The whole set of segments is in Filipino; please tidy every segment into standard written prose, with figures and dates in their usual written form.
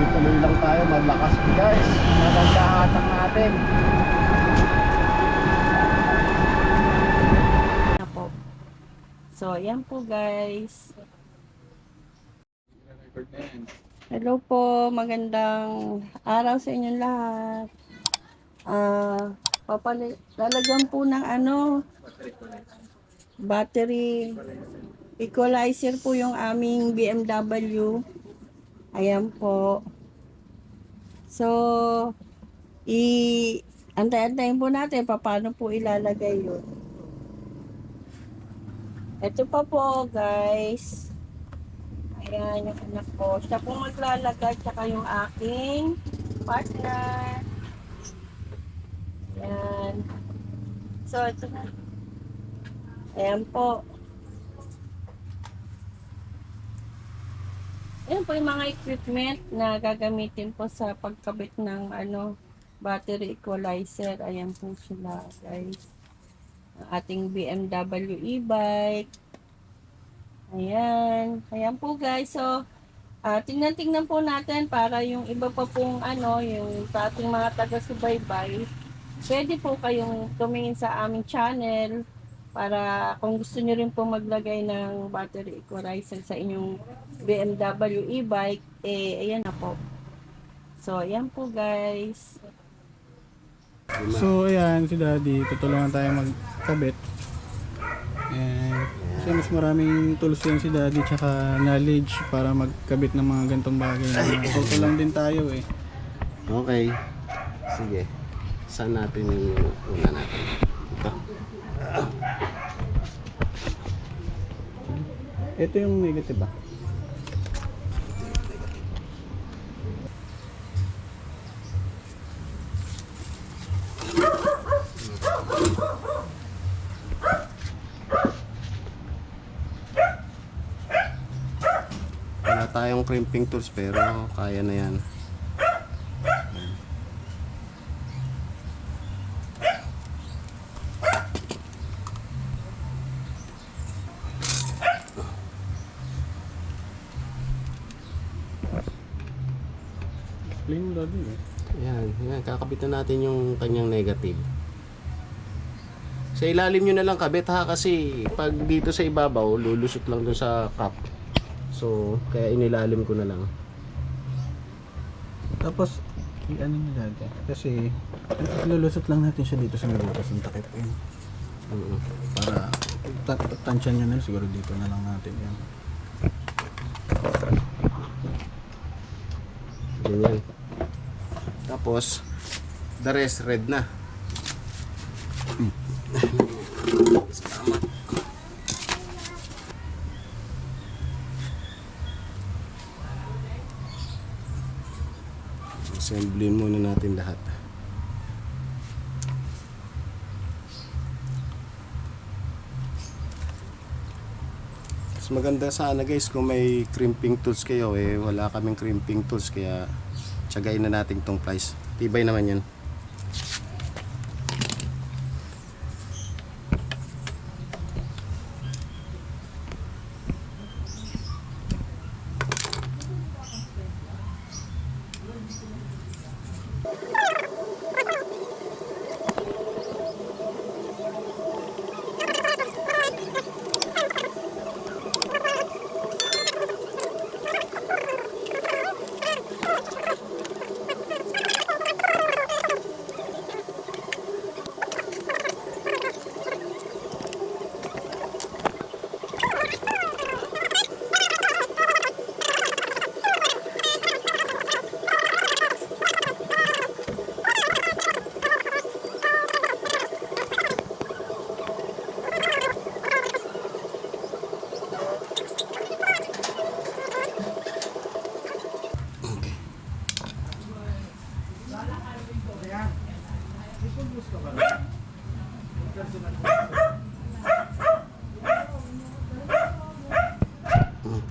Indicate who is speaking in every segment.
Speaker 1: tuloy-tuloy lang tayo, maglakas guys. Maganda hatak natin.
Speaker 2: Na po. So, ayan po guys. Hello po, magandang araw sa inyong lahat. Lalagyan po ng battery equalizer po yung aming BMW. Ayan po. So, antay-antayin po natin paano po ilalagay yun. Ito pa po guys. Ayan yung anak ko. Siya po maglalagay, tsaka yung aking partner. Ayan. So, ito na. Ayan po. Ayan po yung mga equipment na gagamitin po sa pagkabit ng battery equalizer. Ayan po sila guys. Ang ating BMW e-bike. Ayan. Ayan po guys. So, tingnan po natin para yung iba pa pong yung sa ating mga taga-subaybay. Pwede po kayong tumingin sa aming channel para kung gusto nyo rin po maglagay ng battery equalizer sa inyong BMW e-bike, ayan na po. So, ayan po guys.
Speaker 3: So ayan si Daddy, tutulungan tayo magkabit. And kasi mas maraming tools yan si Daddy tsaka knowledge para magkabit ng mga gantong bagay. Tuto lang din tayo eh.
Speaker 1: Okay. Sige. Saan natin yung una natin? Ito.
Speaker 3: Ito yung negative ba?
Speaker 1: Wala tayong crimping tools pero kaya na yan.
Speaker 3: Plain Daddy eh.
Speaker 1: Yan, kakabitan natin yung kanyang negative. Sa ilalim nyo na lang kabit ha, kasi pag dito sa ibabaw, lulusot lang dun sa cup. So, kaya inilalim ko na lang.
Speaker 3: Tapos i-ano nyo Daddy kasi lulusot lang natin siya dito sa may butas ng takip eh. Para tansyan nyo na siguro dito na lang natin yan.
Speaker 1: Ganyan. Tapos, the rest red na. Salamat. Assembly muna natin lahat. Mas maganda sana guys kung may crimping tools kayo eh. Wala kaming crimping tools kaya tsagain na natin tong price. Tibay naman yan.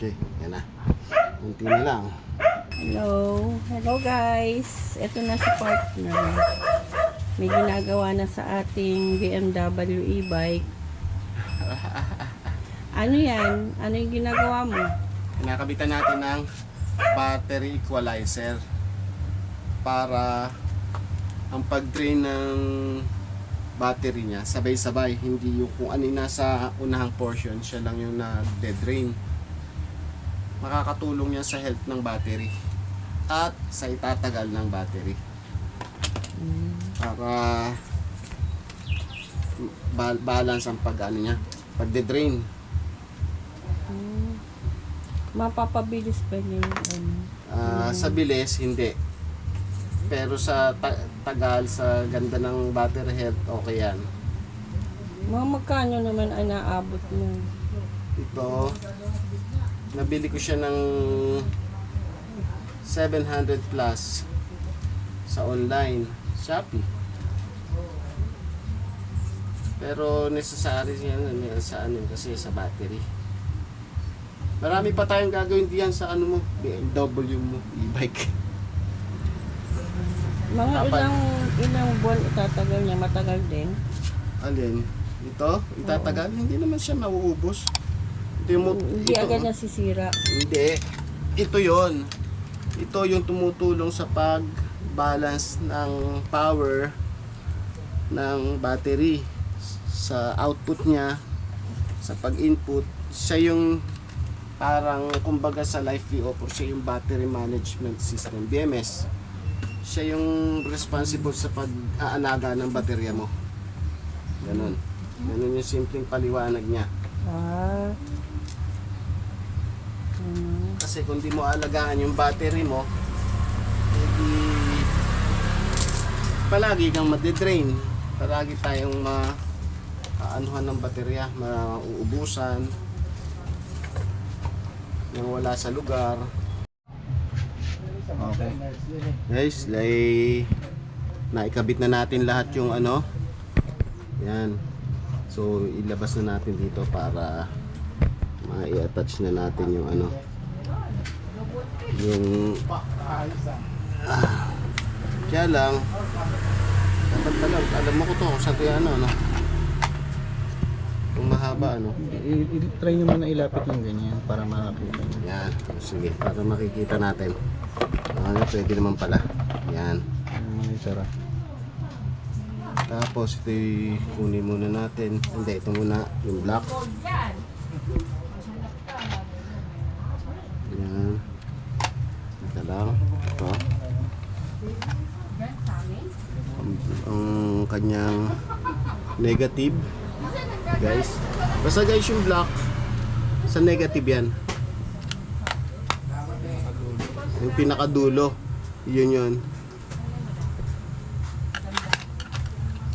Speaker 1: Okay, yan na. Kunti na lang.
Speaker 2: Hello guys. Ito na si partner. May ginagawa na sa ating BMW e-bike. Ano yan? Ano yung ginagawa mo?
Speaker 1: Kinakabitan natin ng battery equalizer para ang pag-drain ng battery niya sabay-sabay, hindi yung kung ano yung nasa unahang portion siya lang yung nagde-drain. Makakatulong yan sa health ng battery at sa itatagal ng battery para balance ang pag-ano niya, pagde-drain.
Speaker 2: Mapapabilis pa niya yung ano.
Speaker 1: Sa bilis, hindi. Pero sa tagal, sa ganda ng battery health, okay yan.
Speaker 2: Mga magkano naman ay naabot mo?
Speaker 1: Ito, nabili ko siya ng 700 plus sa online, Shopee. Pero necessary yan sa ano kasi sa battery. Marami pa tayong gagawin diyan sa ano mo, BMW mo, e-bike.
Speaker 2: Mga ilang buwan itatagal niya, matagal din.
Speaker 1: Alin? Ito? Itatagal? Hindi naman siya mauubos.
Speaker 2: Hindi agad nasisira.
Speaker 1: Hindi. Ito yon. Ito yung tumutulong sa pag-balance ng power ng battery sa output niya, sa pag-input. Siya yung parang kumbaga sa Life VO4, siya yung battery management system, BMS. Siya yung responsible sa pag-aalaga ng baterya mo. Ganun. Ganun yung simpleng paliwanag niya. Kasi kung di mo alagaan yung battery mo, hindi palagi kang made-drain. Palagi tayong maanuhan ng baterya, mauubusan, nang wala sa lugar. Okay. Guys, naikabit na natin lahat yung ano. Yan. So, ilabas na natin dito para ma-i-attach na natin yung ano. Yung kaya lang dapat talaga, alam mo ko to kung saan ito yung ano, no? Kung mahaba, ano?
Speaker 3: I-try nyo muna ilapit ng ganyan para makakita nyo.
Speaker 1: Yan, sige, para makikita natin. Ano, pwede naman pala. Yan.
Speaker 3: Sarap.
Speaker 1: Tapos ito kunin muna natin. Hindi, ito muna yung black. Yan. Ito lang. Ito. Ang kanyang negative. Guys. Basta guys yung black sa negative yan. Yung pinakadulo. Yun yun.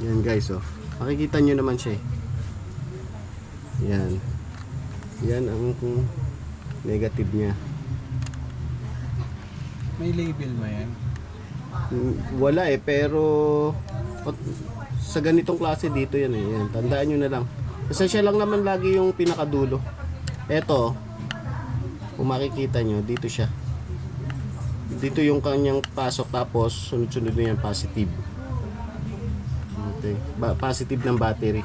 Speaker 1: Yan guys, oh. Makikita nyo naman siya, eh. Yan. Yan ang negative niya.
Speaker 3: May label mo yan?
Speaker 1: Wala eh, pero sa ganitong klase dito yan eh. Yan. Tandaan nyo na lang. Kasi siya lang naman lagi yung pinakadulo. Eto, kung makikita nyo, dito siya. Dito yung kanyang pasok, tapos sunod-sunod na yan positive. Okay. Positive ng battery.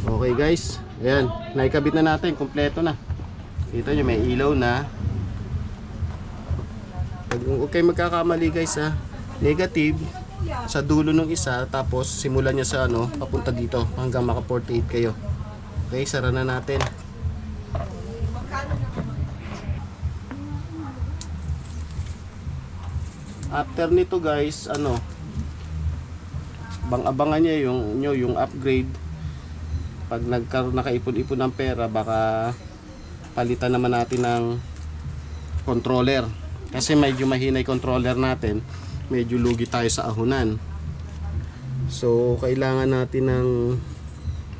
Speaker 1: Okay guys, ayan, naikabit na natin, kompleto na. Kita nyo, may ilaw na. Okay, magkakamali guys ha. Negative sa dulo ng isa, tapos simulan niya sa ano, papunta dito hanggang maka 48 kayo. Okay, sara na natin. After nito guys, ano, bang-abangan niya yung upgrade. Pag nakaipon-ipon ng pera, baka palitan naman natin ng controller. Kasi medyo mahina yung controller natin. Medyo lugi tayo sa ahunan. So, kailangan natin ng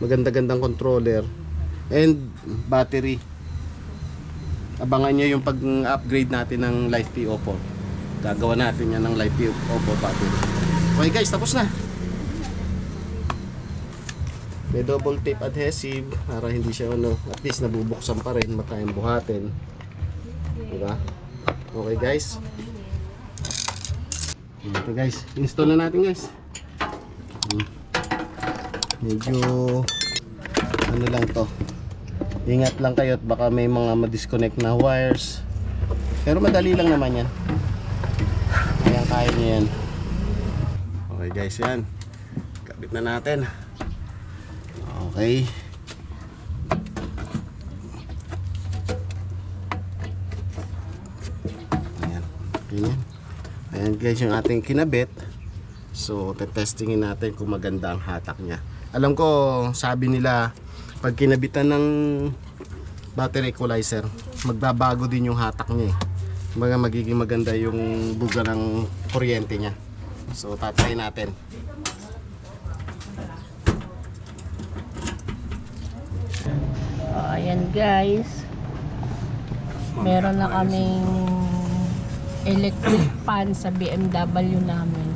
Speaker 1: maganda-gandang controller and battery. abangan nyo yung pag-upgrade natin ng Life P Oppo. Gagawa natin yan ng Life P Oppo battery. Okay guys, tapos na. May double tape adhesive para hindi siya at least nabubuksan pa rin, matayang buhatin. Diba? Okay guys. Ito guys, install na natin guys. Medyo lang to. Ingat lang kayo at baka may mga ma-disconnect na wires. Pero madali lang naman yan. Kaya nyo yan. Okay guys, yan. Kabit na natin. Okay. Ayan. Ayan. Ayan guys yung ating kinabit. So tetestingin natin kung maganda ang hatak niya. Alam ko sabi nila pag kinabitan ng battery equalizer magbabago din yung hatak niya eh. Kumbaga magiging maganda yung buga ng kuryente niya. So tatry natin.
Speaker 2: Ayan guys. Meron na kaming electric fan sa BMW namin.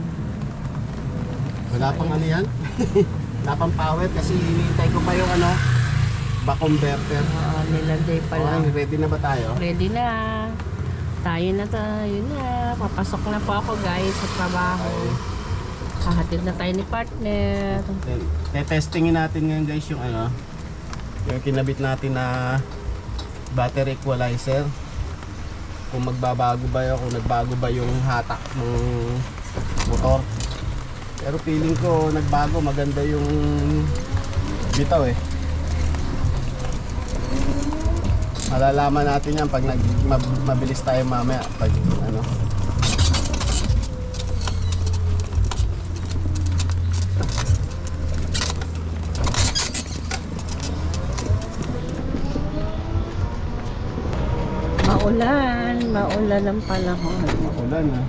Speaker 1: Wala pang ano yan? Wala pang power kasi hinihintay ko pa yung back converter.
Speaker 2: Nilagay pa lang.
Speaker 1: Okay, ready na ba tayo?
Speaker 2: Ready na. Tayo na. Papasok na po ako guys sa trabaho. Kahatid na tayo ni partner.
Speaker 1: Testingin natin ngayon guys yung yung kinabit natin na battery equalizer. Kung magbabago ba yun, kung nagbago ba yung hatak ng motor. Pero feeling ko nagbago, maganda yung bitaw eh. Malalaman natin yan pag mabilis tayo mamaya pag
Speaker 2: maulan ang panahon.
Speaker 1: Maulan ah.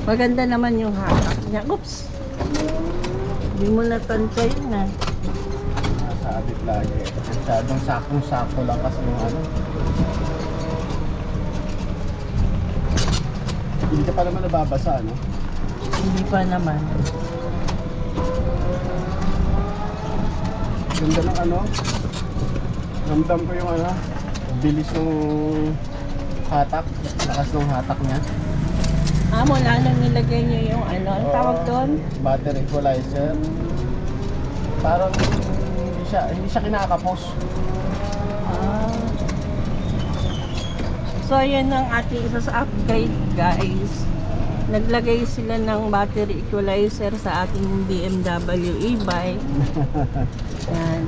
Speaker 2: Maganda naman yung hatak niya. Oops! Hindi mo natantay na.
Speaker 1: Sabit lagi. Masyadong sakong-sako lang kasi yung Hindi ka pa naman nababasa, no?
Speaker 2: Hindi pa naman.
Speaker 1: Ganda ng ramdam ko yung bilis ng hatak, lakas ng hatak niya.
Speaker 2: Mula nang nilagay niyo yung ang tawag doon?
Speaker 1: Battery equalizer. Parang hindi siya kinakapos.
Speaker 2: So yan ang ating isa sa upgrade guys. Naglagay sila ng battery equalizer sa ating BMW e-bike. Yan.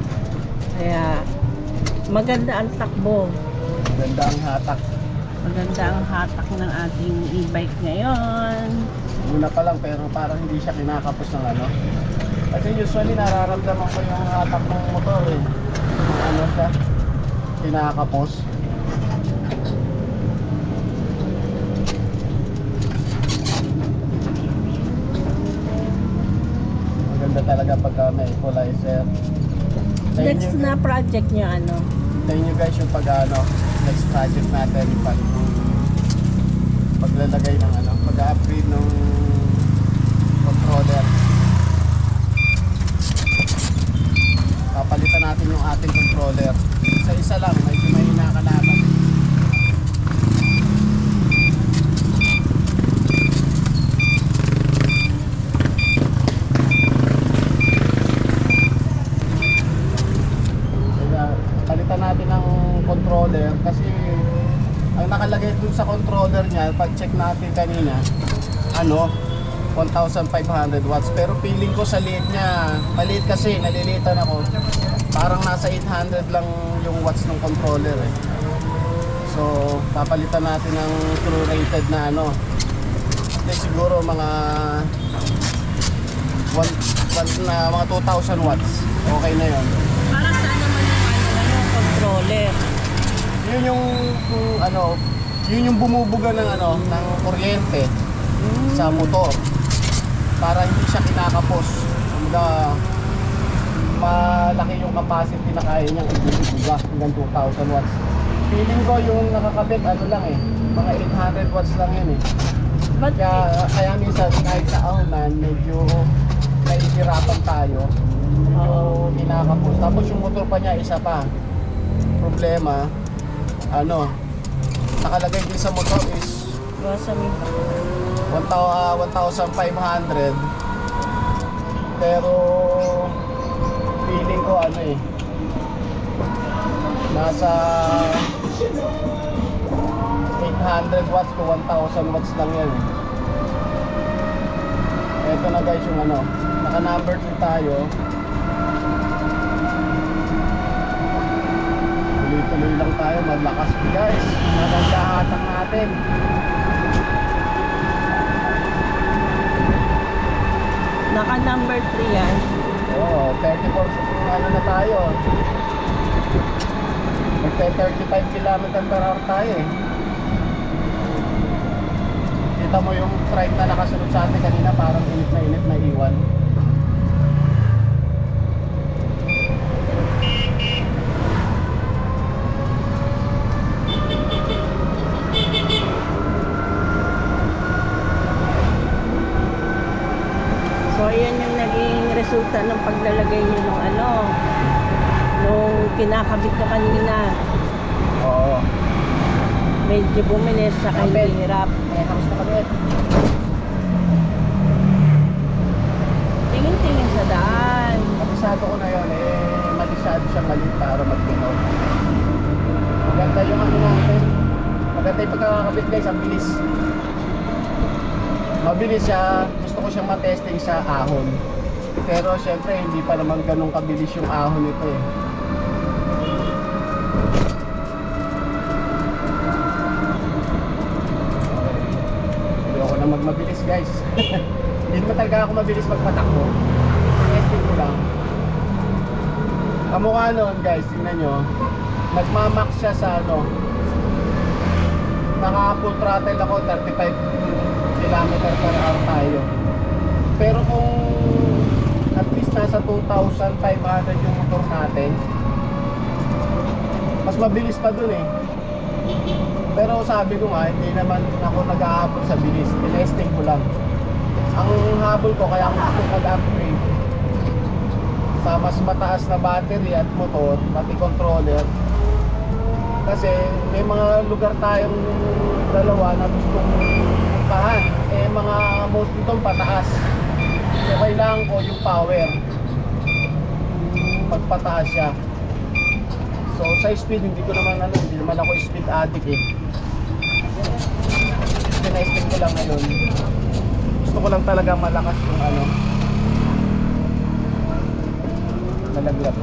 Speaker 2: Kaya maganda ang takbo.
Speaker 1: Maganda ang hatak.
Speaker 2: Maganda ang hatak ng ating e-bike ngayon.
Speaker 1: Muna pa lang pero parang hindi siya kinakapos ng Kasi usually nararamdaman ko yung hatak ng motor eh. Kung siya kinakapos. Maganda talaga pagka may equalizer.
Speaker 2: Next na project niyo
Speaker 1: Tayo nyo guys yung next project natin yung paglalagay ng pag-upgrade ng controller. Papalitan natin yung ating controller. Isa-isa lang, medyo may nakalaban. Palitan natin ng controller kasi ang nakalagay dun sa controller niya, pag-check natin kanina 1,500 watts, pero feeling ko sa liit niya maliit kasi, nalilitan ako, parang nasa 800 lang yung watts ng controller eh. So papalitan natin ng true rated na siguro mga 2,000 watts, okay na yon.
Speaker 2: Para saan naman yung controller?
Speaker 1: Yun yung yun yung bumubuga ng ng kuryente sa motor para hindi siya kinakapos. Kumbaga malaki yung capacity na kaya niyang ibubuga hanggang 2,000 watts. Feeling ko yung nakakabit ano lang eh, mga 800 watts lang yun eh.
Speaker 2: Ba't
Speaker 1: Kaya minsan kahit sa ahonan, medyo nahihirapan tayo. Medyo kinakapos. Tapos yung motor pa niya, isa pa. Problema, ano, nakalagay din sa motor is
Speaker 2: sa may
Speaker 1: 1,500. Pero feeling ko ano eh, nasa 800 watts to 1,000 watts lang yan eh. Eto na guys yung ano, naka number 2 tayo. Tuloy-tuloy lang tayo, maglakas guys. Nagagahatan natin.
Speaker 2: naka number 3 yan.
Speaker 1: Oo, 34 ano na tayo. Magte-35 km/h tayo eh. Kita mo yung trike na nakasunod sa atin kanina, parang init na iwan.
Speaker 2: So, ayan yung naging resulta ng paglalagay niyo ng ano, nung kinakabit na kanina.
Speaker 1: Oo.
Speaker 2: Medyo bumilis sa
Speaker 1: Kapit.
Speaker 2: hirap.
Speaker 1: Tapos na kami.
Speaker 2: Tingin-tingin sa daan.
Speaker 1: Kabisado ko na yun eh, masyado siyang mali para magpinaw. Maganda yung ano natin. Maganda yung pagkakakabit guys, ang bilis. Mabilis siya, gusto ko siyang matesting sa ahon. Pero syempre hindi pa naman ganun kabilis yung ahon nito eh. Hindi ako na magmabilis guys. Hindi naman talaga ako mabilis magpatakbo. Testing ko lang. Kamukha nun guys, tingnan nyo. Nagmamax siya sa ano. Naka full throttle ako, 35 km/h tayo. Pero kung at least nasa 2,500 yung motor natin, mas mabilis pa dun eh. Pero sabi ko nga, hindi naman ako nag-aabot sa bilis. Tinesting ko lang. Ang habol ko, kaya ako gusto mag-upgrade sa mas mataas na battery at motor, pati controller. Kasi may mga lugar tayong dalawa na gustong puntahan. Eh mga most nitong pataas. So kailangan ko yung power pagpataas siya. So sa speed hindi ko naman ano, hindi naman ako speed addict eh. Tinesting ko lang ngayon. Gusto ko lang talaga malakas yung ano, malaglag.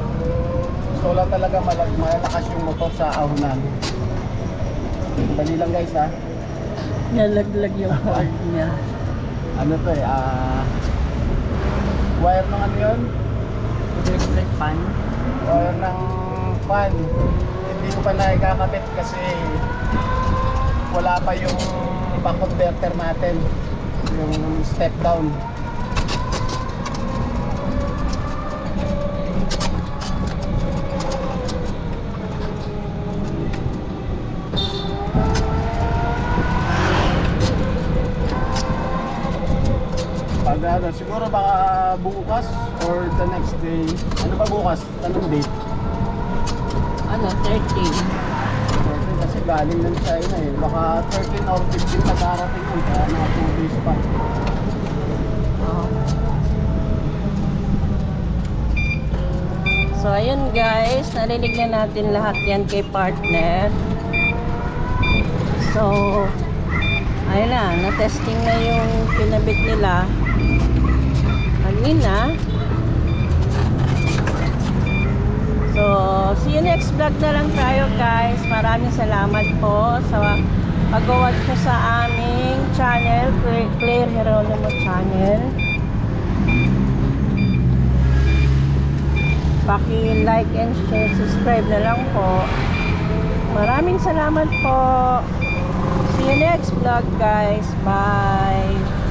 Speaker 1: Gusto ko lang talaga malakas yung motor sa ahonan. Dali lang guys ha.
Speaker 2: Nalaglag yung cord niya.
Speaker 1: Ano to eh, wire ng ano yun?
Speaker 2: Electric fan.
Speaker 1: Wire ng fan. Hindi ko pa nakikakabit kasi wala pa yung back converter natin, yung step down. Pag siguro baka bukas or the next day. Ano ba bukas? Anong date?
Speaker 2: Ano, 13.
Speaker 1: Kasi galing ng China eh. Baka 13 or 15 na darating yun. Kaya mga 2 days pa.
Speaker 2: So, ayun guys, narinig na natin lahat yan kay partner. So, ayun na, na-testing na yung pinabit nila kanina. So, see you next vlog na lang tayo guys. Maraming salamat po sa pag-watch nyo sa aming channel, Claire Geronimo channel. Paki-like and share, subscribe na lang po. Maraming salamat po. See you next vlog guys. Bye.